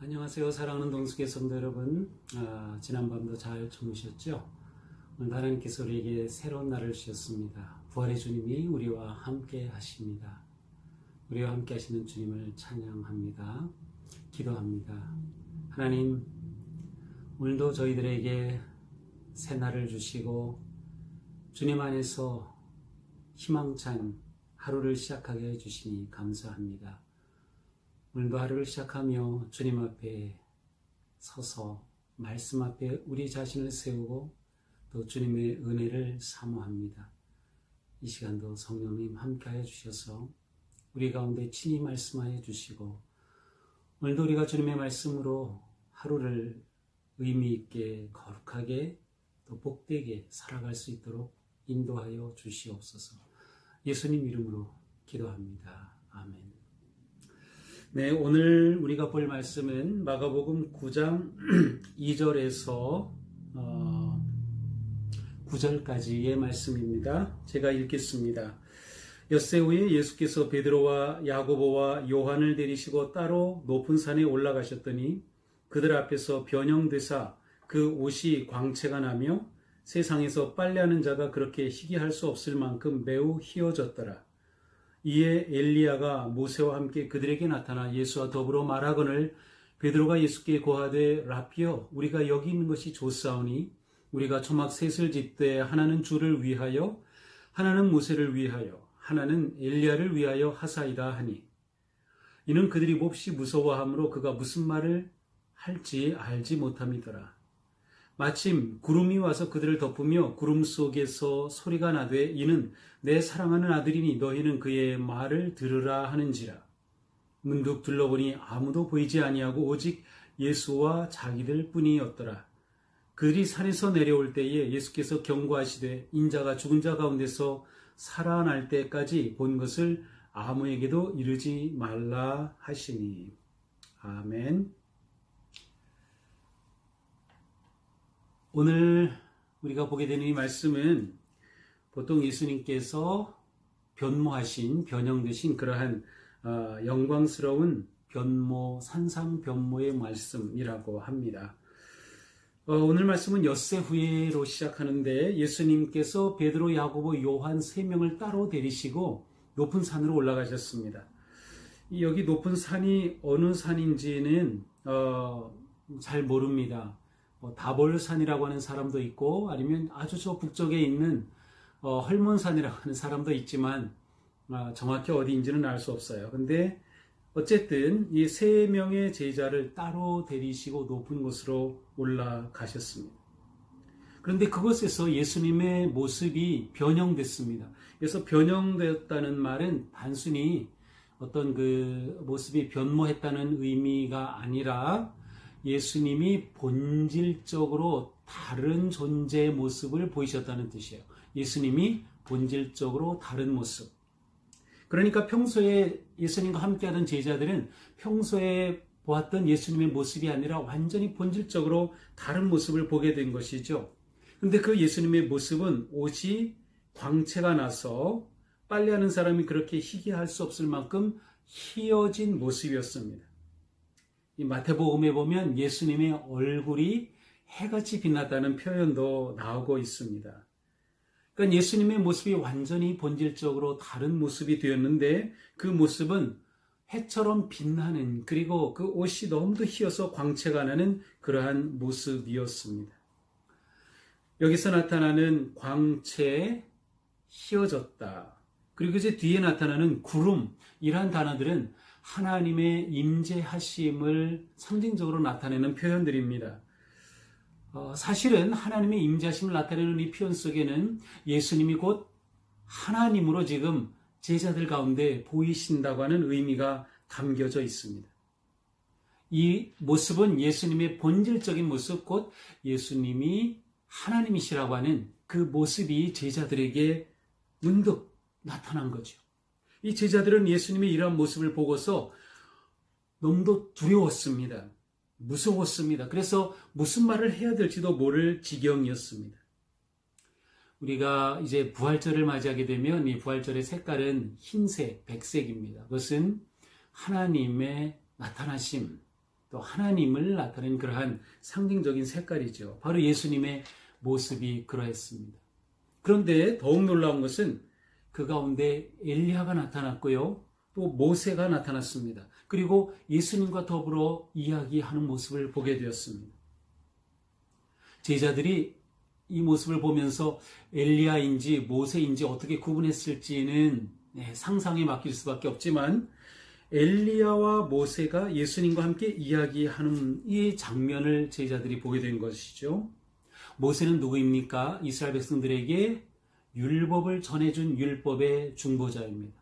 안녕하세요. 사랑하는 동숙의 성도 여러분. 지난밤도 잘 주무셨죠? 오늘 하나님께서 우리에게 새로운 날을 주셨습니다. 부활의 주님이 우리와 함께 하십니다. 우리와 함께 하시는 주님을 찬양합니다. 기도합니다. 하나님, 오늘도 저희들에게 새 날을 주시고 주님 안에서 희망찬 하루를 시작하게 해주시니 감사합니다. 오늘도 하루를 시작하며 주님 앞에 서서 말씀 앞에 우리 자신을 세우고 또 주님의 은혜를 사모합니다. 이 시간도 성령님 함께하여 주셔서 우리 가운데 친히 말씀하여 주시고 오늘도 우리가 주님의 말씀으로 하루를 의미 있게 거룩하게 또 복되게 살아갈 수 있도록 인도하여 주시옵소서. 예수님 이름으로 기도합니다. 아멘. 네, 오늘 우리가 볼 말씀은 마가복음 9장 2절에서 9절까지의 말씀입니다. 제가 읽겠습니다. 엿새 후에 예수께서 베드로와 야고보와 요한을 데리시고 따로 높은 산에 올라가셨더니 그들 앞에서 변형되사 그 옷이 광채가 나며 세상에서 빨래하는 자가 그렇게 희귀할 수 없을 만큼 매우 희어졌더라. 이에 엘리야가 모세와 함께 그들에게 나타나 예수와 더불어 말하거늘 베드로가 예수께 고하되 라피여 우리가 여기 있는 것이 좋사오니 우리가 초막 셋을 짓되 하나는 주를 위하여 하나는 모세를 위하여 하나는 엘리야를 위하여 하사이다 하니 이는 그들이 몹시 무서워하므로 그가 무슨 말을 할지 알지 못함이더라. 마침 구름이 와서 그들을 덮으며 구름 속에서 소리가 나되 이는 내 사랑하는 아들이니 너희는 그의 말을 들으라 하는지라. 문득 둘러보니 아무도 보이지 아니하고 오직 예수와 자기들 뿐이었더라. 그들이 산에서 내려올 때에 예수께서 경고하시되 인자가 죽은 자 가운데서 살아날 때까지 본 것을 아무에게도 이르지 말라 하시니. 아멘. 오늘 우리가 보게 되는 이 말씀은 보통 예수님께서 변모하신, 변형되신 그러한 영광스러운 변모, 산상변모의 말씀이라고 합니다. 오늘 말씀은 엿새 후에로 시작하는데 예수님께서 베드로, 야고보, 요한 3명을 따로 데리시고 높은 산으로 올라가셨습니다. 여기 높은 산이 어느 산인지는 잘 모릅니다. 다볼산이라고 하는 사람도 있고 아니면 아주 저 북쪽에 있는 헐몬산이라고 하는 사람도 있지만 정확히 어디인지는 알 수 없어요. 근데 어쨌든 이 3명의 제자를 따로 데리시고 높은 곳으로 올라가셨습니다. 그런데 그곳에서 예수님의 모습이 변형됐습니다. 그래서 변형되었다는 말은 단순히 어떤 그 모습이 변모했다는 의미가 아니라 예수님이 본질적으로 다른 존재의 모습을 보이셨다는 뜻이에요. 예수님이 본질적으로 다른 모습. 그러니까 평소에 예수님과 함께하던 제자들은 평소에 보았던 예수님의 모습이 아니라 완전히 본질적으로 다른 모습을 보게 된 것이죠. 근데 그 예수님의 모습은 옷이 광채가 나서 빨래하는 사람이 그렇게 희귀할 수 없을 만큼 희어진 모습이었습니다. 이 마태복음에 보면 예수님의 얼굴이 해같이 빛났다는 표현도 나오고 있습니다. 그러니까 예수님의 모습이 완전히 본질적으로 다른 모습이 되었는데 그 모습은 해처럼 빛나는 그리고 그 옷이 너무도 희어서 광채가 나는 그러한 모습이었습니다. 여기서 나타나는 광채, 희어졌다. 그리고 이제 뒤에 나타나는 구름이란 단어들은 하나님의 임재하심을 상징적으로 나타내는 표현들입니다. 사실은 하나님의 임재하심을 나타내는 이 표현 속에는 예수님이 곧 하나님으로 지금 제자들 가운데 보이신다고 하는 의미가 담겨져 있습니다. 이 모습은 예수님의 본질적인 모습, 곧 예수님이 하나님이시라고 하는 그 모습이 제자들에게 문득 나타난 거죠. 이 제자들은 예수님의 이러한 모습을 보고서 너무도 두려웠습니다. 무서웠습니다. 그래서 무슨 말을 해야 될지도 모를 지경이었습니다. 우리가 이제 부활절을 맞이하게 되면 이 부활절의 색깔은 흰색, 백색입니다. 그것은 하나님의 나타나심, 또 하나님을 나타낸 그러한 상징적인 색깔이죠. 바로 예수님의 모습이 그러했습니다. 그런데 더욱 놀라운 것은 그 가운데 엘리야가 나타났고요. 또 모세가 나타났습니다. 그리고 예수님과 더불어 이야기하는 모습을 보게 되었습니다. 제자들이 이 모습을 보면서 엘리야인지 모세인지 어떻게 구분했을지는 상상에 맡길 수밖에 없지만 엘리야와 모세가 예수님과 함께 이야기하는 이 장면을 제자들이 보게 된 것이죠. 모세는 누구입니까? 이스라엘 백성들에게 율법을 전해준 율법의 중보자입니다.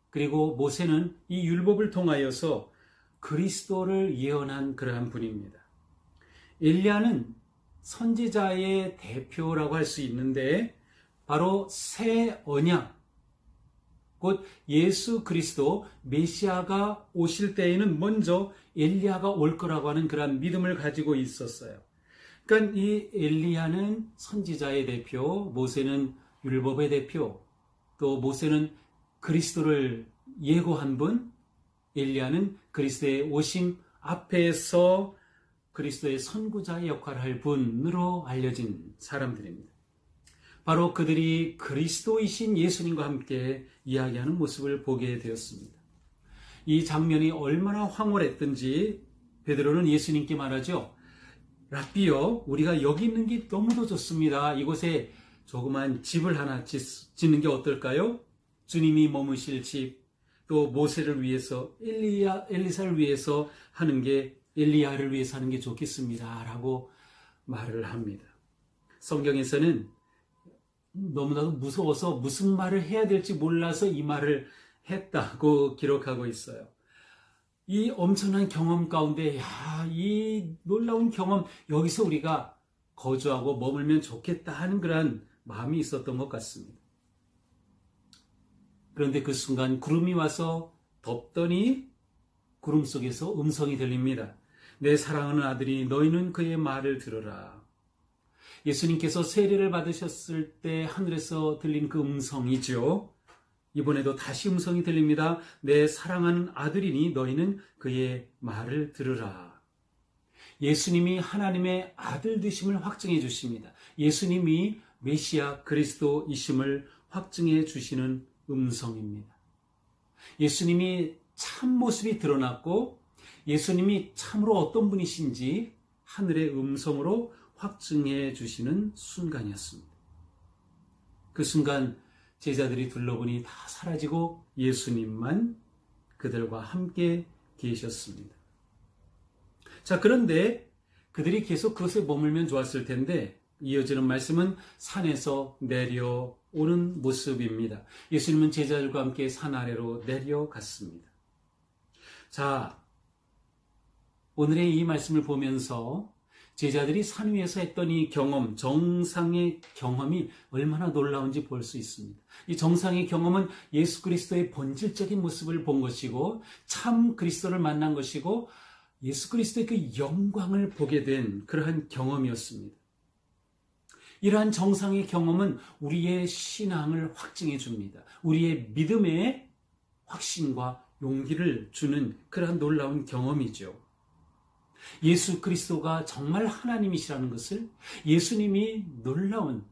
그리고 모세는 이 율법을 통하여서 그리스도를 예언한 그러한 분입니다. 엘리야는 선지자의 대표라고 할 수 있는데 바로 새 언약, 곧 예수 그리스도 메시아가 오실 때에는 먼저 엘리야가 올 거라고 하는 그러한 믿음을 가지고 있었어요. 그러니까 이 엘리야는 선지자의 대표, 모세는 율법의 대표, 또 모세는 그리스도를 예고한 분, 엘리야는 그리스도의 오심 앞에서 그리스도의 선구자의 역할을 할 분으로 알려진 사람들입니다. 바로 그들이 그리스도이신 예수님과 함께 이야기하는 모습을 보게 되었습니다. 이 장면이 얼마나 황홀했던지 베드로는 예수님께 말하죠. 랍비요, 우리가 여기 있는 게 너무도 좋습니다. 이곳에 조그만 집을 하나 짓는 게 어떨까요? 주님이 머무실 집, 또 모세를 위해서 엘리사를 위해서 하는 게 엘리야를 위해서 하는 게 좋겠습니다. 라고 말을 합니다. 성경에서는 너무나도 무서워서 무슨 말을 해야 될지 몰라서 이 말을 했다고 기록하고 있어요. 이 엄청난 경험 가운데 이 놀라운 경험, 여기서 우리가 거주하고 머물면 좋겠다 하는 그런 마음이 있었던 것 같습니다. 그런데 그 순간 구름이 와서 덮더니 구름 속에서 음성이 들립니다. 내 사랑하는 아들이 너희는 그의 말을 들으라. 예수님께서 세례를 받으셨을 때 하늘에서 들린 그 음성이죠. 이번에도 다시 음성이 들립니다. 내 사랑하는 아들이니 너희는 그의 말을 들으라. 예수님이 하나님의 아들 되심을 확증해 주십니다. 예수님이 메시아 그리스도이심을 확증해 주시는 음성입니다. 예수님이 참 모습이 드러났고 예수님이 참으로 어떤 분이신지 하늘의 음성으로 확증해 주시는 순간이었습니다. 그 순간 제자들이 둘러보니 다 사라지고 예수님만 그들과 함께 계셨습니다. 자, 그런데 그들이 계속 그것에 머물면 좋았을 텐데 이어지는 말씀은 산에서 내려오는 모습입니다. 예수님은 제자들과 함께 산 아래로 내려갔습니다. 자, 오늘의 이 말씀을 보면서 제자들이 산 위에서 했던 이 경험, 정상의 경험이 얼마나 놀라운지 볼 수 있습니다. 이 정상의 경험은 예수 그리스도의 본질적인 모습을 본 것이고 참 그리스도를 만난 것이고 예수 그리스도의 그 영광을 보게 된 그러한 경험이었습니다. 이러한 정상의 경험은 우리의 신앙을 확증해 줍니다. 우리의 믿음의 확신과 용기를 주는 그러한 놀라운 경험이죠. 예수 그리스도가 정말 하나님이시라는 것을, 예수님이 놀라운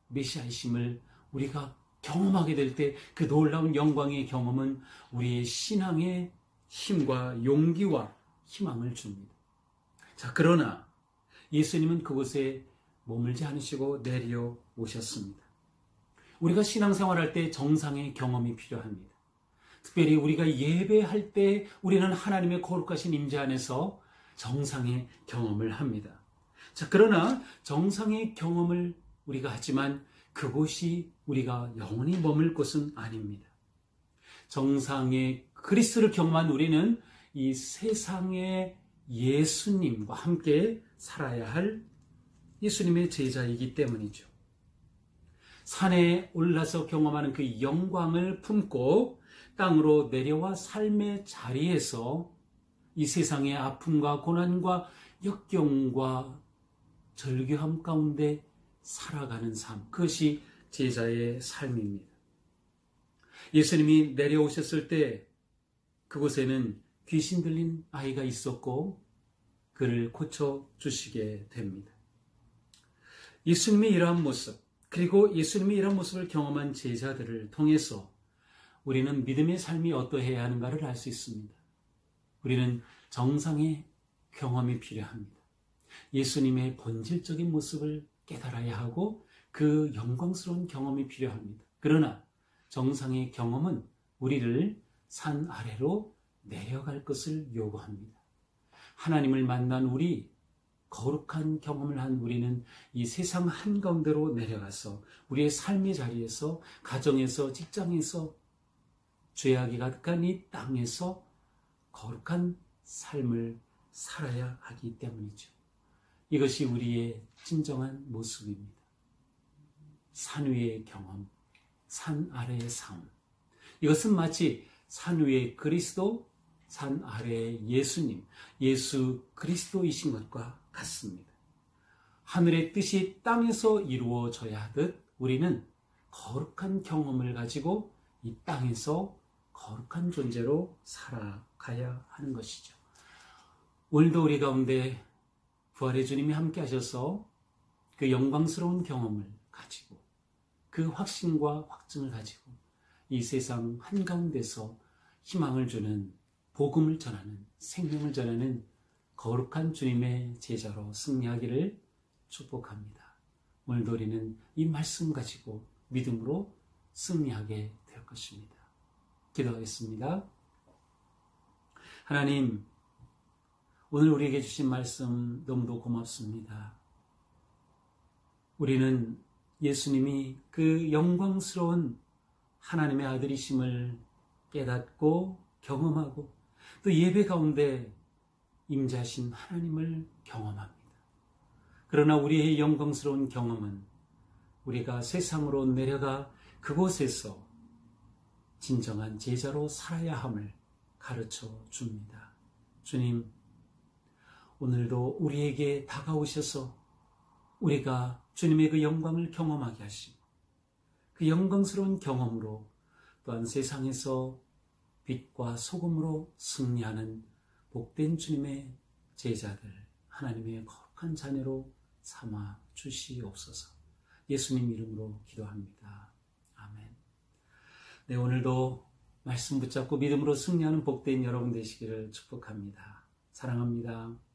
메시아이심을 우리가 경험하게 될 때 그 놀라운 영광의 경험은 우리의 신앙의 힘과 용기와 희망을 줍니다. 자, 그러나 예수님은 그곳에 머물지 않으시고 내려오셨습니다. 우리가 신앙생활할 때 정상의 경험이 필요합니다. 특별히 우리가 예배할 때 우리는 하나님의 거룩하신 임재 안에서 정상의 경험을 합니다. 자, 그러나 정상의 경험을 우리가 하지만 그곳이 우리가 영원히 머물 곳은 아닙니다. 정상의 그리스도를 경험한 우리는 이 세상의 예수님과 함께 살아야 할 예수님의 제자이기 때문이죠. 산에 올라서 경험하는 그 영광을 품고 땅으로 내려와 삶의 자리에서 이 세상의 아픔과 고난과 역경과 절규함 가운데 살아가는 삶, 그것이 제자의 삶입니다. 예수님이 내려오셨을 때 그곳에는 귀신 들린 아이가 있었고 그를 고쳐주시게 됩니다. 예수님의 이러한 모습, 그리고 예수님의 이러한 모습을 경험한 제자들을 통해서 우리는 믿음의 삶이 어떠해야 하는가를 알 수 있습니다. 우리는 정상의 경험이 필요합니다. 예수님의 본질적인 모습을 깨달아야 하고 그 영광스러운 경험이 필요합니다. 그러나 정상의 경험은 우리를 산 아래로 내려갈 것을 요구합니다. 하나님을 만난 우리, 거룩한 경험을 한 우리는 이 세상 한가운데로 내려가서 우리의 삶의 자리에서, 가정에서, 직장에서, 죄악이 가득한 이 땅에서 거룩한 삶을 살아야 하기 때문이죠. 이것이 우리의 진정한 모습입니다. 산 위의 경험, 산 아래의 삶. 이것은 마치 산 위의 그리스도, 산 아래의 예수님, 예수 그리스도이신 것과 같습니다. 하늘의 뜻이 땅에서 이루어져야 하듯 우리는 거룩한 경험을 가지고 이 땅에서 거룩한 존재로 살아가야 하는 것이죠. 오늘도 우리 가운데 부활의 주님이 함께 하셔서 그 영광스러운 경험을 가지고 그 확신과 확증을 가지고 이 세상 한가운데서 희망을 주는, 복음을 전하는, 생명을 전하는 거룩한 주님의 제자로 승리하기를 축복합니다. 오늘도 우리는 이 말씀 가지고 믿음으로 승리하게 될 것입니다. 기도하겠습니다. 하나님, 오늘 우리에게 주신 말씀 너무도 고맙습니다. 우리는 예수님이 그 영광스러운 하나님의 아들이심을 깨닫고 경험하고 또 예배 가운데 임재하신 하나님을 경험합니다. 그러나 우리의 영광스러운 경험은 우리가 세상으로 내려가 그곳에서 진정한 제자로 살아야 함을 가르쳐 줍니다. 주님, 오늘도 우리에게 다가오셔서 우리가 주님의 그 영광을 경험하게 하시고 그 영광스러운 경험으로 또한 세상에서 빛과 소금으로 승리하는 복된 주님의 제자들, 하나님의 거룩한 자녀로 삼아 주시옵소서. 예수님 이름으로 기도합니다. 아멘. 네, 오늘도 말씀 붙잡고 믿음으로 승리하는 복된 여러분 되시기를 축복합니다. 사랑합니다.